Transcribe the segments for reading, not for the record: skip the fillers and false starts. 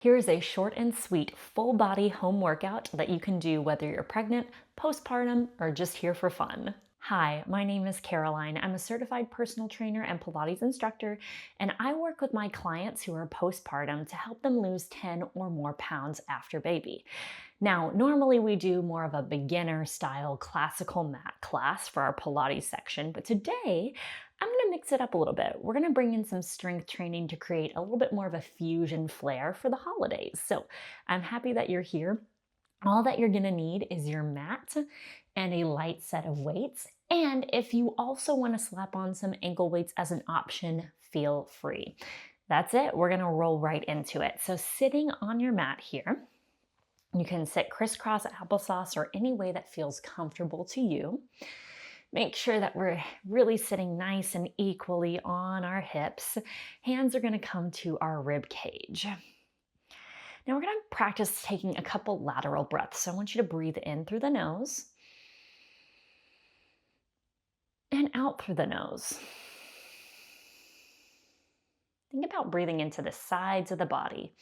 Here's a short and sweet full body home workout that you can do whether you're pregnant, postpartum, or just here for fun. Hi, my name is Caroline. I'm a certified personal trainer and Pilates instructor, and I work with my clients who are postpartum to help them lose 10 or more pounds after baby. Now, normally we do more of a beginner style classical mat class for our Pilates section, but today I'm going to mix it up a little bit. We're going to bring in some strength training to create a little bit more of a fusion flair for the holidays. So I'm happy that you're here. All that you're going to need is your mat and a light set of weights. And if you also want to slap on some ankle weights as an option, feel free. That's it. We're going to roll right into it. So sitting on your mat here, you can sit crisscross applesauce or any way that feels comfortable to you. Make sure that we're really sitting nice and equally on our hips. Hands are going to come to our rib cage. Now we're going to practice taking a couple lateral breaths. So I want you to breathe in through the nose and out through the nose. Think about breathing into the sides of the body.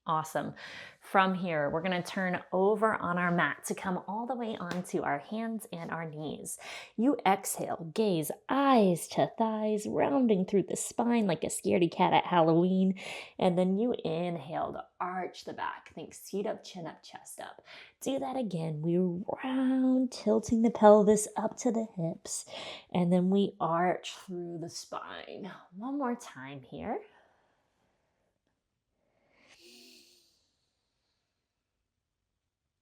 Awesome. From here, we're going to turn over on our mat to come all the way onto our hands and our knees. You exhale, gaze eyes to thighs, rounding through the spine like a scaredy cat at Halloween. And then you inhale to arch the back. Think seat up, chin up, chest up. Do that again. We round, tilting the pelvis up to the hips. And then we arch through the spine. One more time here.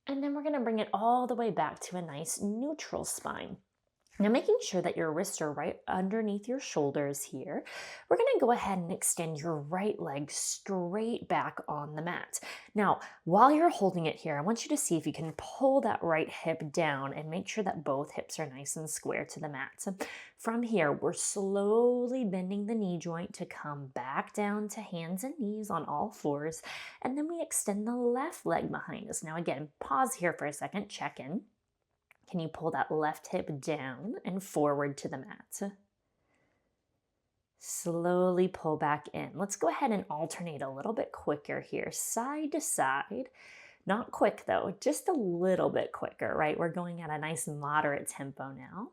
And then we're going to bring it all the way back to a nice neutral spine. Now, making sure that your wrists are right underneath your shoulders here, we're going to go ahead and extend your right leg straight back on the mat. Now, while you're holding it here, I want you to see if you can pull that right hip down and make sure that both hips are nice and square to the mat. So from here, we're slowly bending the knee joint to come back down to hands and knees on all fours, and then we extend the left leg behind us. Now, again, pause here for a second, check in. Can you pull that left hip down and forward to the mat? Slowly pull back in. Let's go ahead and alternate a little bit quicker here, side to side. Not quick though, just a little bit quicker, right? We're going at a nice moderate tempo now.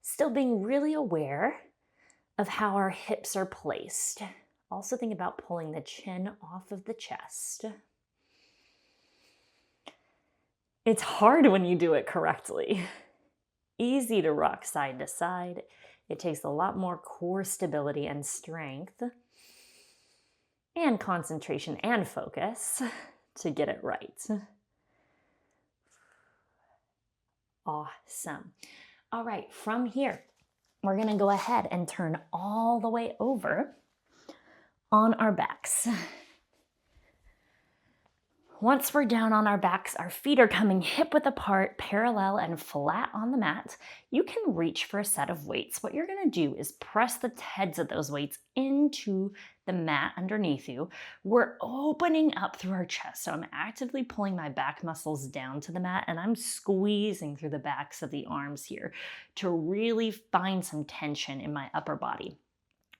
Still being really aware of how our hips are placed. Also think about pulling the chin off of the chest. It's hard when you do it correctly. Easy to rock side to side. It takes a lot more core stability and strength and concentration and focus to get it right. Awesome. All right, from here, we're going to go ahead and turn all the way over on our backs. Once we're down on our backs, our feet are coming hip width apart, parallel and flat on the mat. You can reach for a set of weights. What you're going to do is press the heads of those weights into the mat underneath you. We're opening up through our chest. So I'm actively pulling my back muscles down to the mat, and I'm squeezing through the backs of the arms here to really find some tension in my upper body.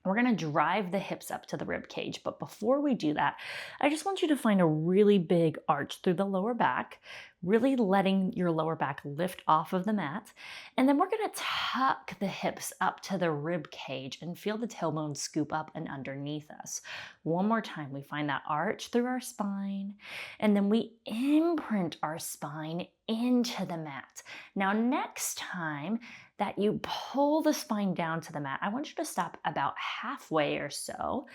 We're going to drive the hips up to the rib cage, but before we do that, I just want you to find a really big arch through the lower back, really letting your lower back lift off of the mat. And then we're going to tuck the hips up to the rib cage and feel the tailbone scoop up and underneath us. One more time, we find that arch through our spine, and then we imprint our spine into the mat. Now, next time that you pull the spine down to the mat, I want you to stop about halfway or so.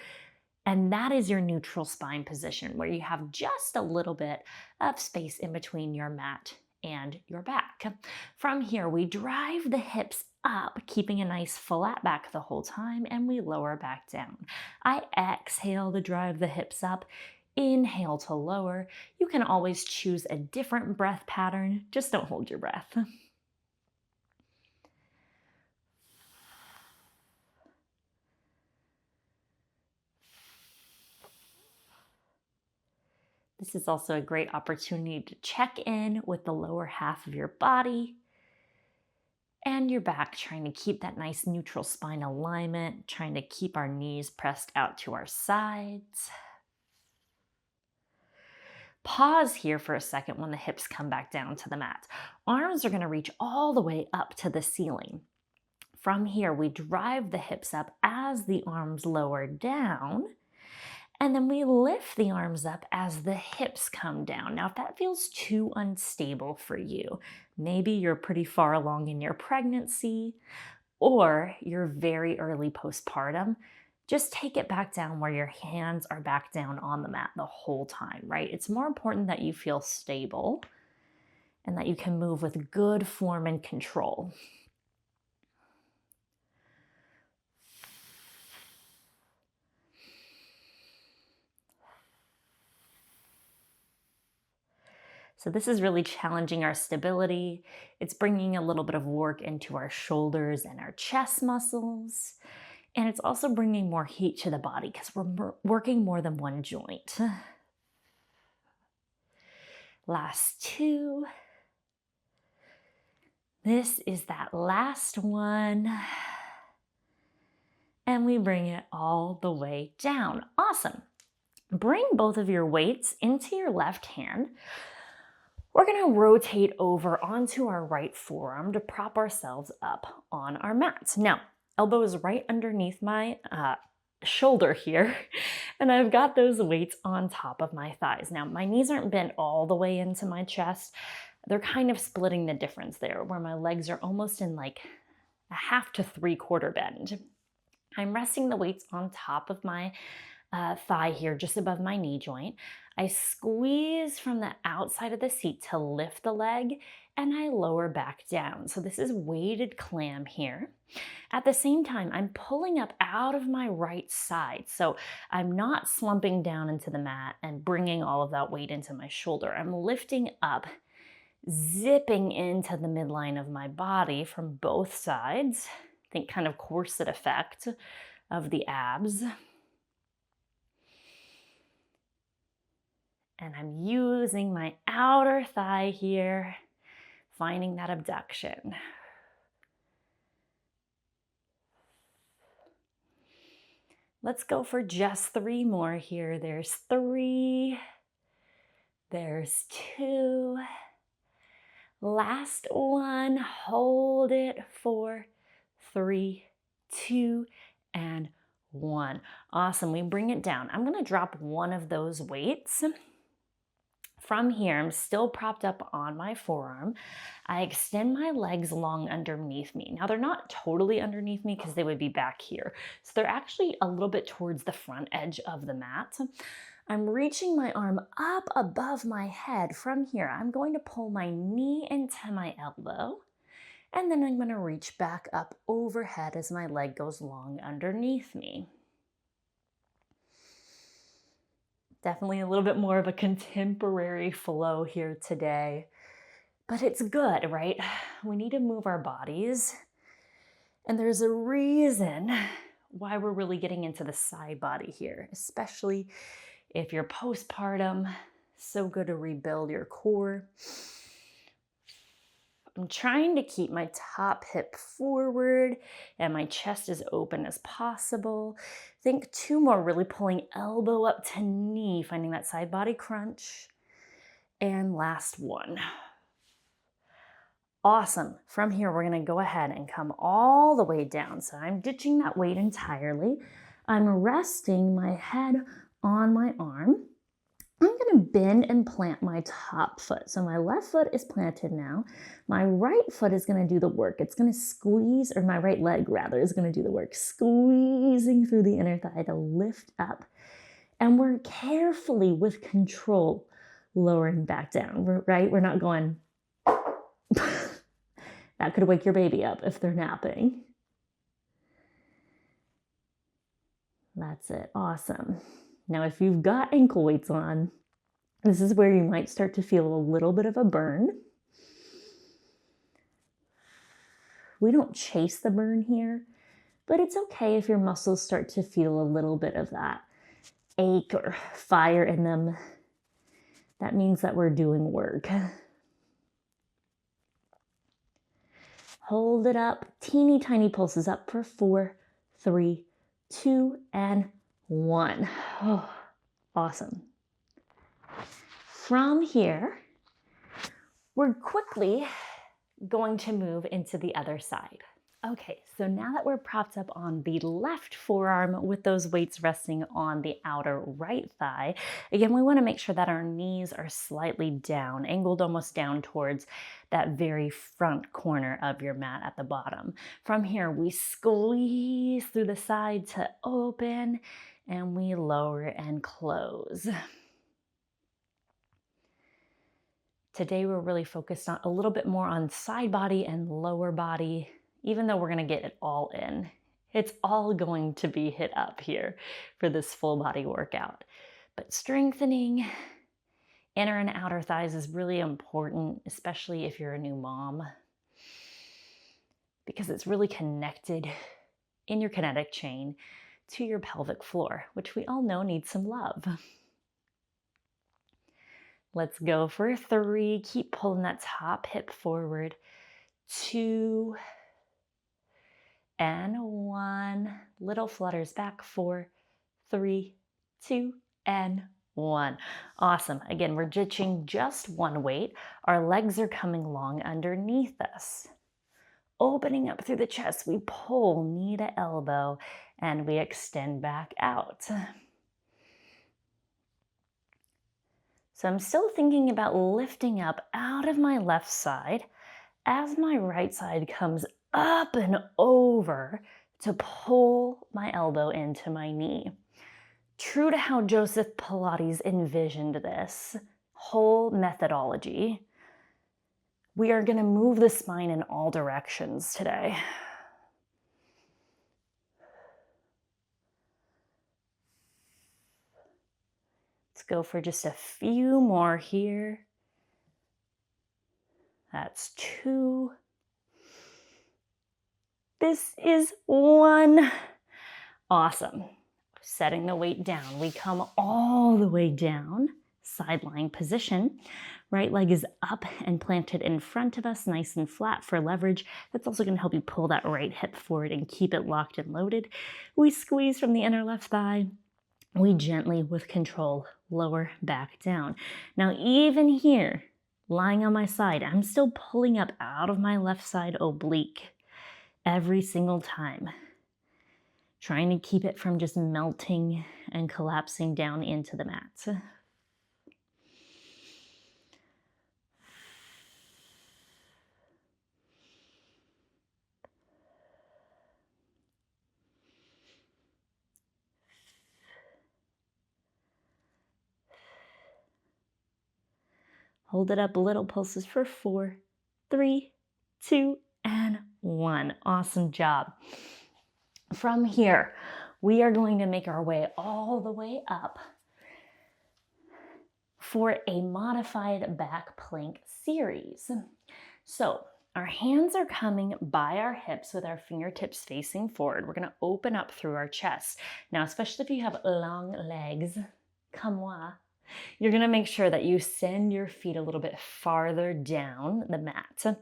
And that is your neutral spine position, where you have just a little bit of space in between your mat and your back. From here, we drive the hips up, keeping a nice flat back the whole time, and we lower back down. I exhale to drive the hips up, Inhale to lower. You can always choose a different breath pattern. Just don't hold your breath. This is also a great opportunity to check in with the lower half of your body and your back, trying to keep that nice neutral spine alignment, trying to keep our knees pressed out to our sides. Pause here for a second when the hips come back down to the mat. Arms are going to reach all the way up to the ceiling. From here, we drive the hips up as the arms lower down, and then we lift the arms up as the hips come down. Now, if that feels too unstable for you, maybe you're pretty far along in your pregnancy or you're very early postpartum, just take it back down where your hands are back down on the mat the whole time, right? It's more important that you feel stable and that you can move with good form and control. So this is really challenging our stability. It's bringing a little bit of work into our shoulders and our chest muscles. And it's also bringing more heat to the body because we're working more than one joint. Last two. This is that last one. And we bring it all the way down. Awesome. Bring both of your weights into your left hand. We're going to rotate over onto our right forearm to prop ourselves up on our mats. Now, elbow is right underneath my shoulder here, and I've got those weights on top of my thighs. Now, my knees aren't bent all the way into my chest. They're kind of splitting the difference there, where my legs are almost in like a 1/2 to 3/4 bend. I'm resting the weights on top of my thigh here, just above my knee joint. I squeeze from the outside of the seat to lift the leg, and I lower back down. So this is weighted clam here. At the same time, I'm pulling up out of my right side. So I'm not slumping down into the mat and bringing all of that weight into my shoulder. I'm lifting up, zipping into the midline of my body from both sides. Think kind of corset effect of the abs. And I'm using my outer thigh here, finding that abduction. Let's go for just 3 more here. There's 3. There's 2. Last one. Hold it for 3, 2, and 1. Awesome. We bring it down. I'm going to drop one of those weights. From here, I'm still propped up on my forearm. I extend my legs long underneath me. Now, they're not totally underneath me because they would be back here. So they're actually a little bit towards the front edge of the mat. I'm reaching my arm up above my head. From here, I'm going to pull my knee into my elbow. And then I'm going to reach back up overhead as my leg goes long underneath me. Definitely a little bit more of a contemporary flow here today, but it's good, right? We need to move our bodies, and there's a reason why we're really getting into the side body here, especially if you're postpartum. So good to rebuild your core. I'm trying to keep my top hip forward and my chest as open as possible. Think 2 more, really pulling elbow up to knee, finding that side body crunch. And last one. Awesome. From here, we're going to go ahead and come all the way down. So I'm ditching that weight entirely. I'm resting my head on my arm. I'm going to bend and plant my top foot. So my left foot is planted now. My right foot is going to do the work. It's going to squeeze, or my right leg rather, is going to do the work, squeezing through the inner thigh to lift up. And we're carefully, with control, lowering back down, right? We're not going, that could wake your baby up if they're napping. That's it. Awesome. Now, if you've got ankle weights on, this is where you might start to feel a little bit of a burn. We don't chase the burn here, but it's okay if your muscles start to feel a little bit of that ache or fire in them. That means that we're doing work. Hold it up, teeny tiny pulses up for 4, 3, 2, and 1. Oh, awesome. From here, we're quickly going to move into the other side. Okay, so now that we're propped up on the left forearm with those weights resting on the outer right thigh, again, we want to make sure that our knees are slightly down, angled almost down towards that very front corner of your mat at the bottom. From here, we squeeze through the side to open, and we lower and close. Today, we're really focused on a little bit more on side body and lower body. Even though we're going to get it all in, it's all going to be hit up here for this full body workout. But strengthening inner and outer thighs is really important, especially if you're a new mom, because it's really connected in your kinetic chain to your pelvic floor, which we all know needs some love. Let's go for 3. Keep pulling that top hip forward. 2, and 1. Little flutters back. 4, 3, 2, and 1. Awesome. Again, we're ditching just one weight. Our legs are coming long underneath us. Opening up through the chest, we pull knee to elbow, and we extend back out. So I'm still thinking about lifting up out of my left side as my right side comes up and over to pull my elbow into my knee. True to how Joseph Pilates envisioned this whole methodology, we are going to move the spine in all directions today. Let's go for just a few more here. That's 2. This is 1. Awesome. Setting the weight down. We come all the way down, side lying position. Right leg is up and planted in front of us, nice and flat for leverage. That's also going to help you pull that right hip forward and keep it locked and loaded. We squeeze from the inner left thigh. We gently, with control, lower back down. Now, even here, lying on my side, I'm still pulling up out of my left side oblique every single time, trying to keep it from just melting and collapsing down into the mat. Hold it up, little pulses for 4, 3, 2, and 1. Awesome job. From here, we are going to make our way all the way up for a modified back plank series. So our hands are coming by our hips with our fingertips facing forward. We're going to open up through our chest. Now, especially if you have long legs, comme moi, you're going to make sure that you send your feet a little bit farther down the mat.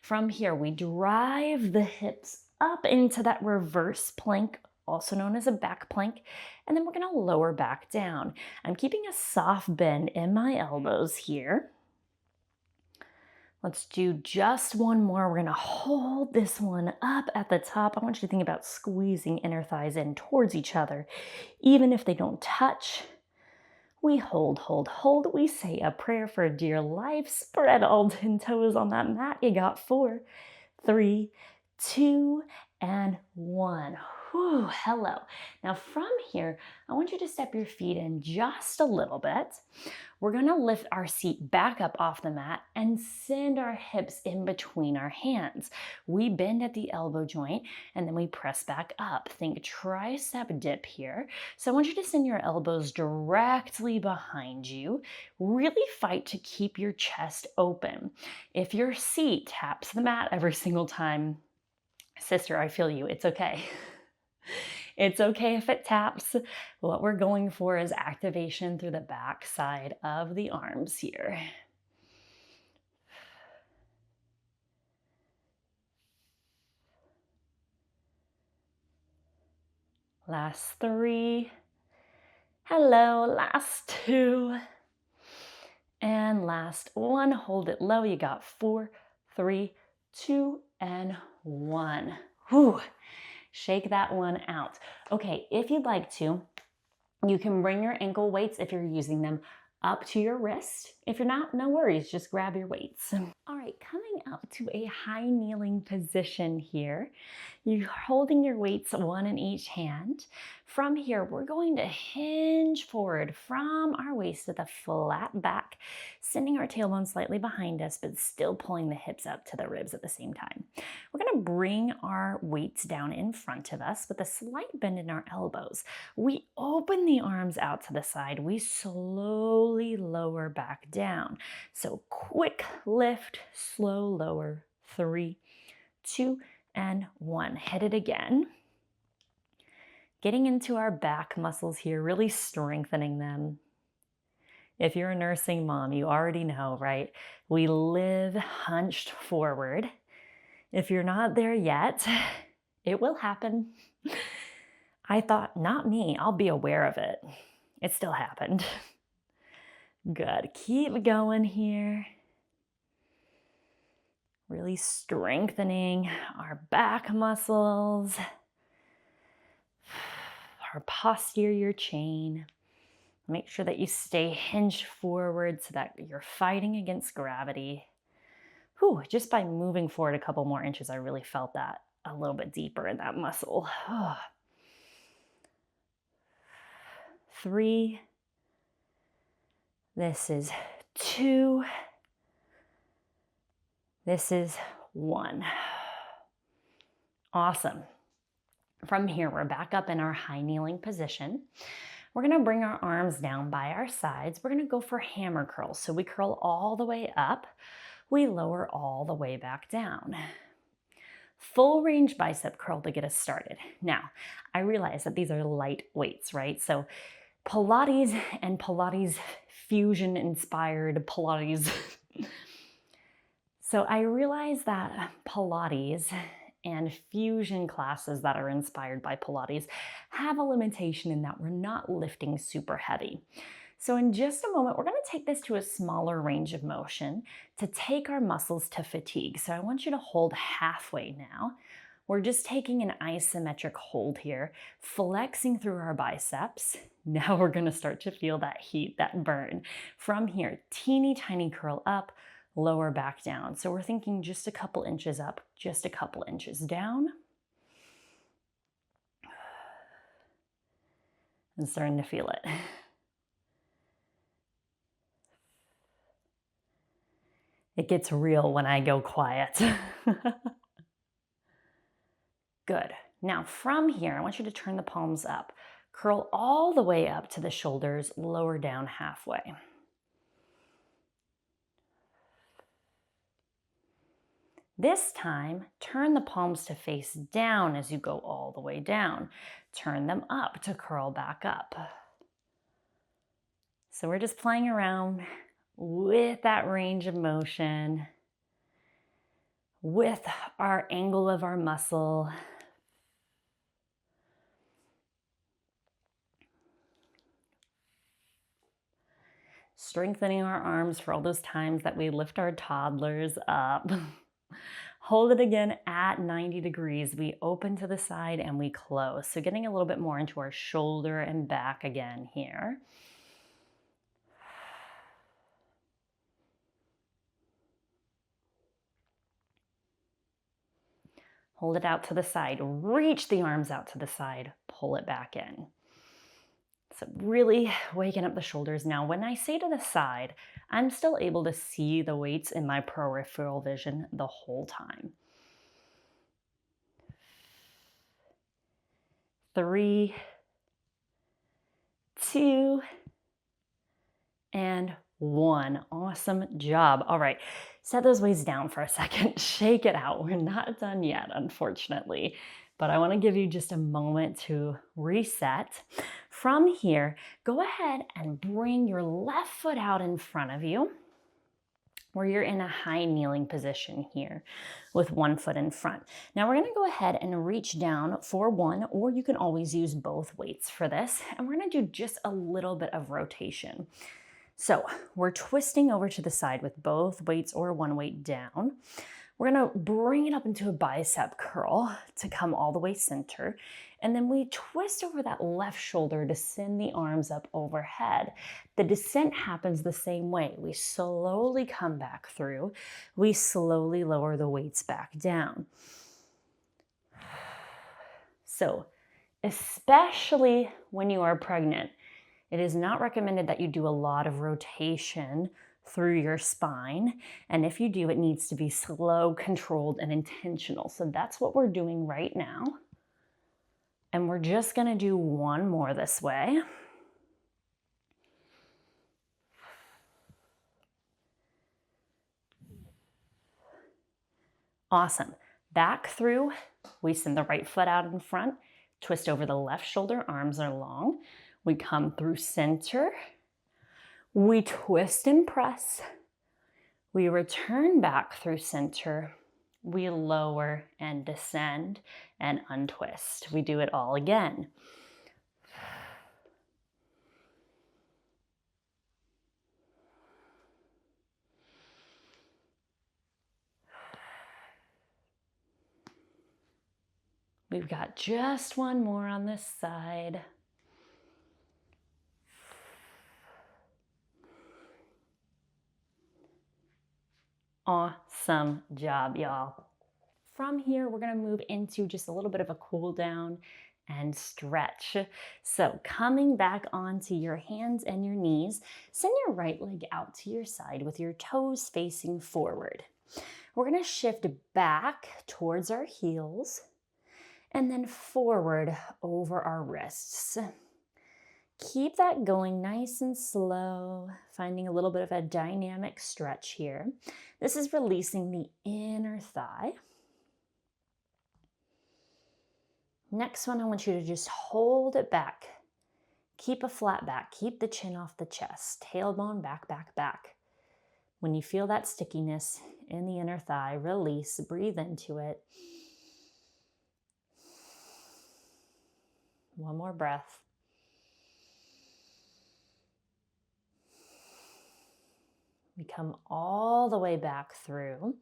From here, we drive the hips up into that reverse plank, also known as a back plank, and then we're going to lower back down. I'm keeping a soft bend in my elbows here. Let's do just one more. We're going to hold this one up at the top. I want you to think about squeezing inner thighs in towards each other, even if they don't touch. We hold, hold, hold. We say a prayer for dear life. Spread all 10 toes on that mat. You got 4, 3, 2, and 1. Whew, hello. Now from here, I want you to step your feet in just a little bit. We're gonna lift our seat back up off the mat and send our hips in between our hands. We bend at the elbow joint and then we press back up. Think tricep dip here. So I want you to send your elbows directly behind you. Really fight to keep your chest open. If your seat taps the mat every single time, sister, I feel you, it's okay. It's okay if it taps. What we're going for is activation through the back side of the arms here. Last 3. Hello, last 2. And last 1. Hold it low. You got 4, 3, 2, and 1. Whew. Shake that one out. Okay, if you'd like to, you can bring your ankle weights, if you're using them, up to your wrist. If you're not, no worries, just grab your weights. All right, coming up to a high kneeling position here. You're holding your weights, one in each hand. From here, we're going to hinge forward from our waist with a flat back, sending our tailbone slightly behind us, but still pulling the hips up to the ribs at the same time. We're gonna bring our weights down in front of us with a slight bend in our elbows. We open the arms out to the side. We slowly lower back down. So quick lift, slow lower, 3, 2, and 1. Hit it again. Getting into our back muscles here, really strengthening them. If you're a nursing mom, you already know, right? We live hunched forward. If you're not there yet, it will happen. I thought, not me, I'll be aware of it. It still happened. Good, keep going here. Really strengthening our back muscles, our posterior chain. Make sure that you stay hinged forward so that you're fighting against gravity. Whew, just by moving forward a couple more inches, I really felt that a little bit deeper in that muscle. 3. This is 2. This is 1. Awesome. From here, we're back up in our high kneeling position. We're gonna bring our arms down by our sides. We're gonna go for hammer curls. So we curl all the way up, we lower all the way back down. Full range bicep curl to get us started. Now, I realize that these are light weights, right? So Pilates and Pilates fusion inspired Pilates. So I realize that Pilates and fusion classes that are inspired by Pilates have a limitation in that we're not lifting super heavy. So in just a moment, we're going to take this to a smaller range of motion to take our muscles to fatigue. So I want you to hold halfway now. We're just taking an isometric hold here, flexing through our biceps. Now we're going to start to feel that heat, that burn. From here, teeny tiny curl up, lower back down. So we're thinking just a couple inches up, just a couple inches down. I'm starting to feel it. It gets real when I go quiet. Good. Now from here, I want you to turn the palms up. Curl all the way up to the shoulders, lower down halfway. This time, turn the palms to face down as you go all the way down. Turn them up to curl back up. So we're just playing around with that range of motion, with our angle of our muscle. Strengthening our arms for all those times that we lift our toddlers up. Hold it again at 90 degrees. We open to the side and we close. So getting a little bit more into our shoulder and back again here. Hold it out to the side, reach the arms out to the side, pull it back in. So really waking up the shoulders. Now, when I say to the side, I'm still able to see the weights in my peripheral vision the whole time. 3, 2, and 1. Awesome job. All right, set those weights down for a second. Shake it out. We're not done yet, unfortunately, but I want to give you just a moment to reset. From here, go ahead and bring your left foot out in front of you, where you're in a high kneeling position here with one foot in front. Now we're gonna go ahead and reach down for one, or you can always use both weights for this. And we're gonna do just a little bit of rotation. So we're twisting over to the side with both weights or one weight down. We're gonna bring it up into a bicep curl to come all the way center. And then we twist over that left shoulder to send the arms up overhead. The descent happens the same way. We slowly come back through. We slowly lower the weights back down. So, especially when you are pregnant, it is not recommended that you do a lot of rotation through your spine. And if you do, it needs to be slow, controlled, and intentional. So that's what we're doing right now. And we're just gonna do one more this way. Awesome. Back through, we send the right foot out in front, twist over the left shoulder, arms are long. We come through center, we twist and press, we return back through center, we lower and descend and untwist. We do it all again. We've got just one more on this side. Awesome job, y'all. From here, we're gonna move into just a little bit of a cool down and stretch. So coming back onto your hands and your knees, send your right leg out to your side with your toes facing forward. We're gonna shift back towards our heels and then forward over our wrists. Keep that going nice and slow, finding a little bit of a dynamic stretch here. This is releasing the inner thigh. Next one, I want you to just hold it back. Keep a flat back, keep the chin off the chest, tailbone back, back, back. When you feel that stickiness in the inner thigh, release, breathe into it. One more breath. We come all the way back through.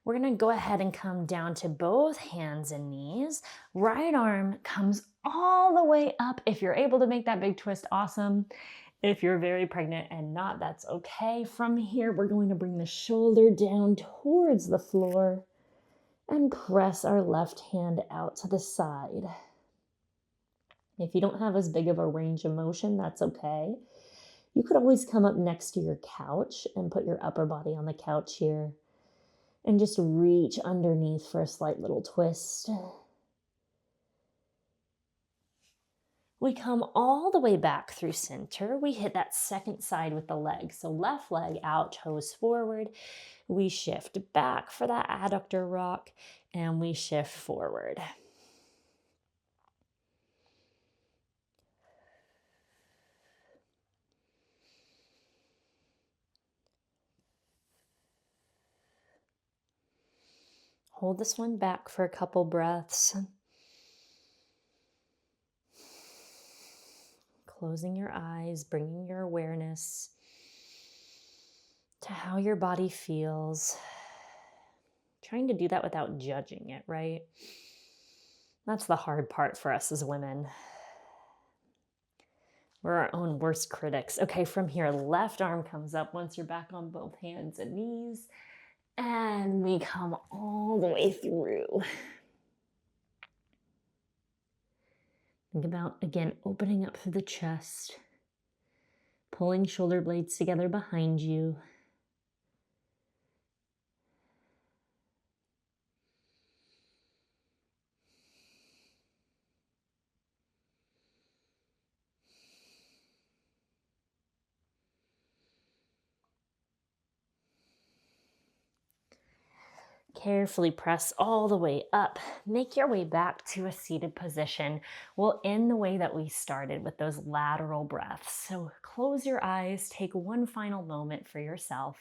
We're gonna go ahead and come down to both hands and knees. Right arm comes all the way up. If you're able to make that big twist, awesome. If you're very pregnant and not, that's okay. From here, we're going to bring the shoulder down towards the floor and press our left hand out to the side. If you don't have as big of a range of motion, that's okay. You could always come up next to your couch and put your upper body on the couch here and just reach underneath for a slight little twist. We come all the way back through center. We hit that second side with the leg. So left leg out, toes forward. We shift back for that adductor rock and we shift forward. Hold this one back for a couple breaths. Closing your eyes, bringing your awareness to how your body feels. Trying to do that without judging it, right? That's the hard part for us as women. We're our own worst critics. Okay, from here, left arm comes up once you're back on both hands and knees. And we come all the way through. Think about, again, opening up through the chest, pulling shoulder blades together behind you. Carefully press all the way up. Make your way back to a seated position. We'll end the way that we started with those lateral breaths. So close your eyes, take one final moment for yourself.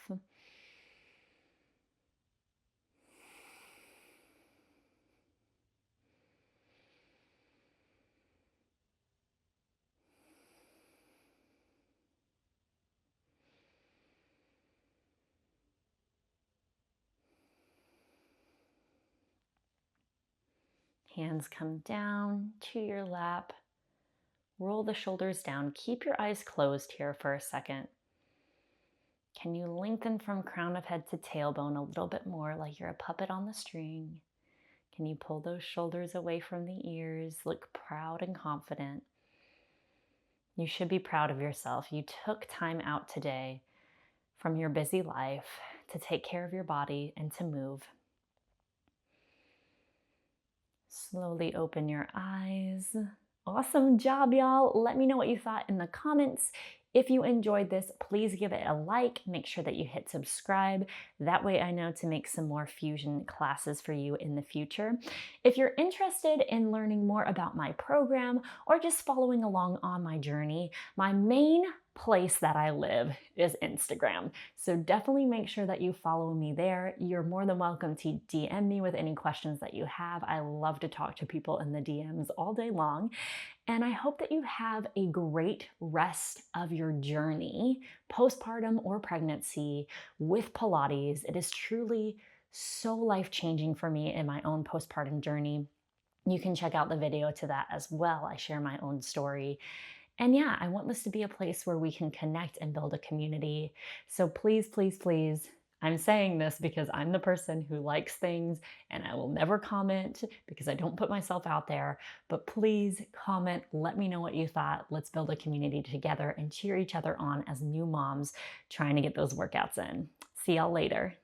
Hands come down to your lap. Roll the shoulders down. Keep your eyes closed here for a second. Can you lengthen from crown of head to tailbone a little bit more, like you're a puppet on the string? Can you pull those shoulders away from the ears? Look proud and confident. You should be proud of yourself. You took time out today from your busy life to take care of your body and to move. Slowly open your eyes. Awesome job, y'all. Let me know what you thought in the comments. If you enjoyed this, please give it a like. Make sure that you hit subscribe. That way I know to make some more fusion classes for you in the future. If you're interested in learning more about my program or just following along on my journey, my main place that I live is Instagram. So definitely make sure that you follow me there. You're more than welcome to DM me with any questions that you have. I love to talk to people in the DMs all day long. And I hope that you have a great rest of your journey, postpartum or pregnancy, with Pilates. It is truly so life-changing for me in my own postpartum journey. You can check out the video to that as well. I share my own story. And yeah, I want this to be a place where we can connect and build a community. So please, please, please, I'm saying this because I'm the person who likes things and I will never comment because I don't put myself out there. But please comment, let me know what you thought. Let's build a community together and cheer each other on as new moms trying to get those workouts in. See y'all later.